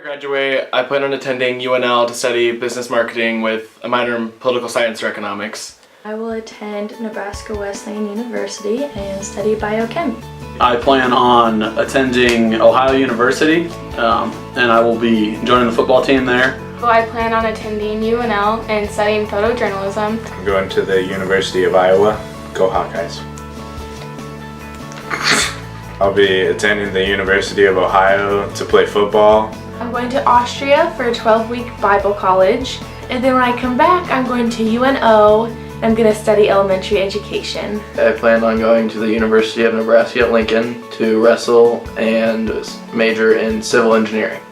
I graduate, I plan on attending UNL to study business marketing with a minor in political science or economics. I will attend Nebraska Wesleyan University and study biochem. I plan on attending Ohio University, and I will be joining the football team there. Well, I plan on attending UNL and studying photojournalism. I'm going to the University of Iowa. Go Hawkeyes. I'll be attending the University of Ohio to play football. I'm going to Austria for a 12-week Bible college, and then when I come back I'm going to UNO. I'm going to study elementary education. I plan on going to the University of Nebraska at Lincoln to wrestle and major in civil engineering.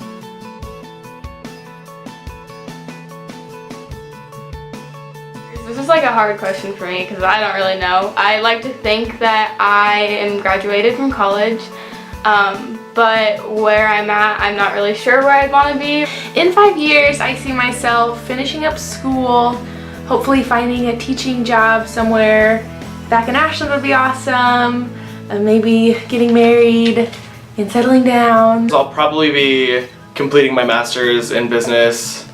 This is like a hard question for me because I don't really know. I like to think that I am graduated from college, but where I'm at, I'm not really sure where I'd want to be. In 5 years, I see myself finishing up school, hopefully finding a teaching job somewhere back in Ashland would be awesome, maybe getting married and settling down. I'll probably be completing my master's in business,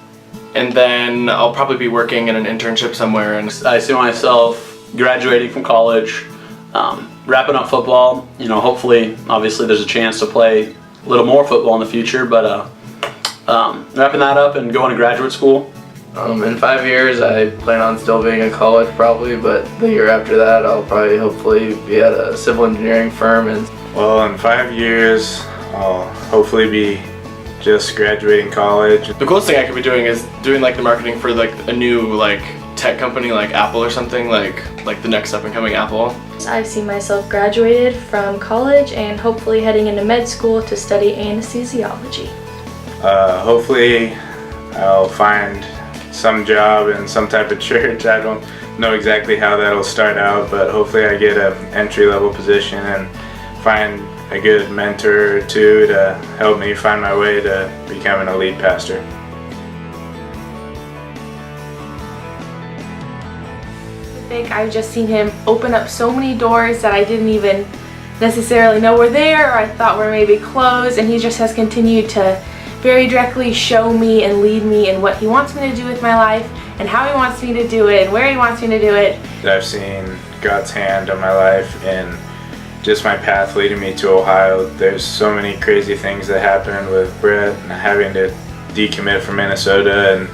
and then I'll probably be working in an internship somewhere. And I see myself graduating from college, wrapping up football. You know, hopefully, obviously there's a chance to play a little more football in the future, but wrapping that up and going to graduate school. In 5 years, I plan on still being in college probably, but the year after that, I'll probably hopefully be at a civil engineering firm. Well, in 5 years, I'll hopefully be just graduating college. the coolest thing I could be doing is doing like the marketing for like a new like tech company like Apple or something, like the next up and coming Apple. I see myself graduated from college and hopefully heading into med school to study anesthesiology. Hopefully, I'll find some job in some type of church. I don't know exactly how that'll start out, but hopefully I get an entry-level position and find a good mentor or two to help me find my way to becoming a lead pastor. I think I've just seen him open up so many doors that I didn't even necessarily know were there, or I thought were maybe closed, and he just has continued to very directly show me and lead me in what he wants me to do with my life and how he wants me to do it and where he wants me to do it. I've seen God's hand on my life and just my path leading me to Ohio. There's so many crazy things that happened with Brett and having to decommit from Minnesota, and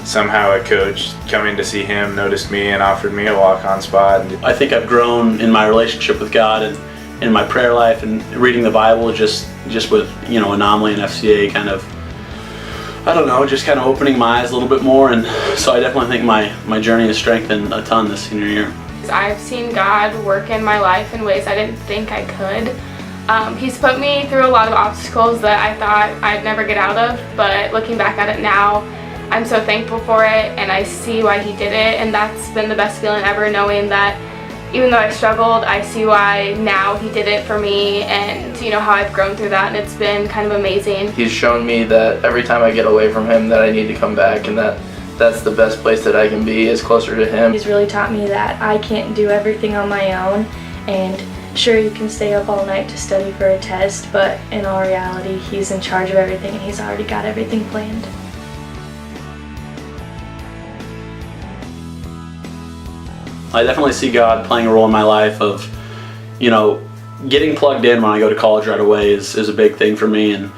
somehow a coach coming to see him noticed me and offered me a walk-on spot. I think I've grown in my relationship with God and in my prayer life and reading the Bible just with, you know, Anomaly and FCA kind of, I don't know, just kind of opening my eyes a little bit more, and so I definitely think my journey has strengthened a ton this senior year. I've seen God work in my life in ways I didn't think I could. He's put me through a lot of obstacles that I thought I'd never get out of, but looking back at it now, I'm so thankful for it, and I see why he did it, and that's been the best feeling ever, knowing that even though I struggled, I see why now he did it for me, and you know how I've grown through that, and it's been kind of amazing. He's shown me that every time I get away from him that I need to come back, and that's the best place that I can be, is closer to him. He's really taught me that I can't do everything on my own, and sure, you can stay up all night to study for a test, but in all reality, he's in charge of everything and he's already got everything planned. I definitely see God playing a role in my life of, you know, getting plugged in when I go to college right away is a big thing for me, and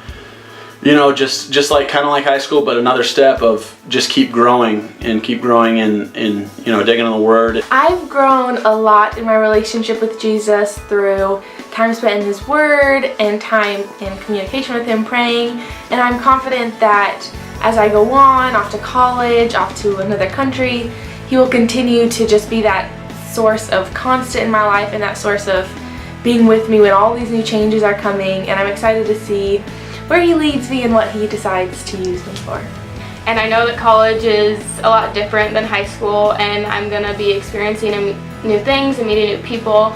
you know, just like kind of like high school, but another step of just keep growing in you know, digging in the Word. I've grown a lot in my relationship with Jesus through time spent in His Word and time in communication with Him, praying, and I'm confident that as I go on, off to college, off to another country, He will continue to just be that source of constant in my life and that source of being with me when all these new changes are coming, and I'm excited to see where He leads me and what He decides to use me for. And I know that college is a lot different than high school, and I'm going to be experiencing new things and meeting new people,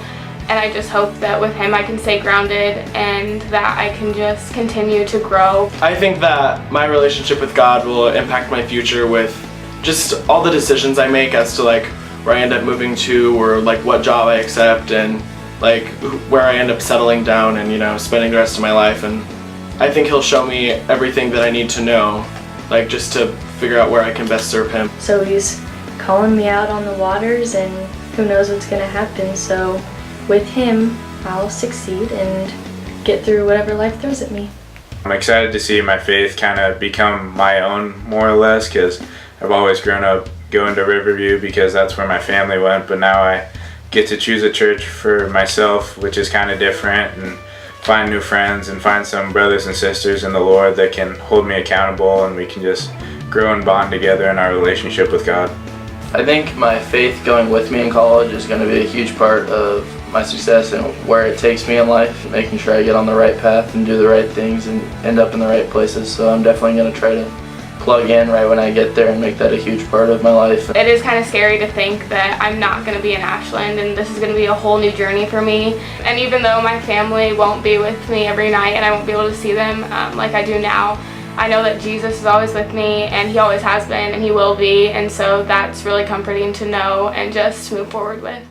and I just hope that with him I can stay grounded and that I can just continue to grow. I think that my relationship with God will impact my future with just all the decisions I make as to like where I end up moving to, or like what job I accept, and like where I end up settling down and, you know, spending the rest of my life. And I think he'll show me everything that I need to know, like just to figure out where I can best serve him. So he's calling me out on the waters, and who knows what's going to happen. So with him, I'll succeed and get through whatever life throws at me. I'm excited to see my faith kind of become my own, more or less, because I've always grown up going to Riverview because that's where my family went, but now I get to choose a church for myself, which is kind of different, and find new friends and find some brothers and sisters in the Lord that can hold me accountable, and we can just grow and bond together in our relationship with God. I think my faith going with me in college is going to be a huge part of my success and where it takes me in life, making sure I get on the right path and do the right things and end up in the right places. So I'm definitely going to try to plug in right when I get there and make that a huge part of my life. It is kind of scary to think that I'm not going to be in Ashland and this is going to be a whole new journey for me. And even though my family won't be with me every night and I won't be able to see them like I do now, I know that Jesus is always with me, and he always has been, and he will be, and so that's really comforting to know and just move forward with.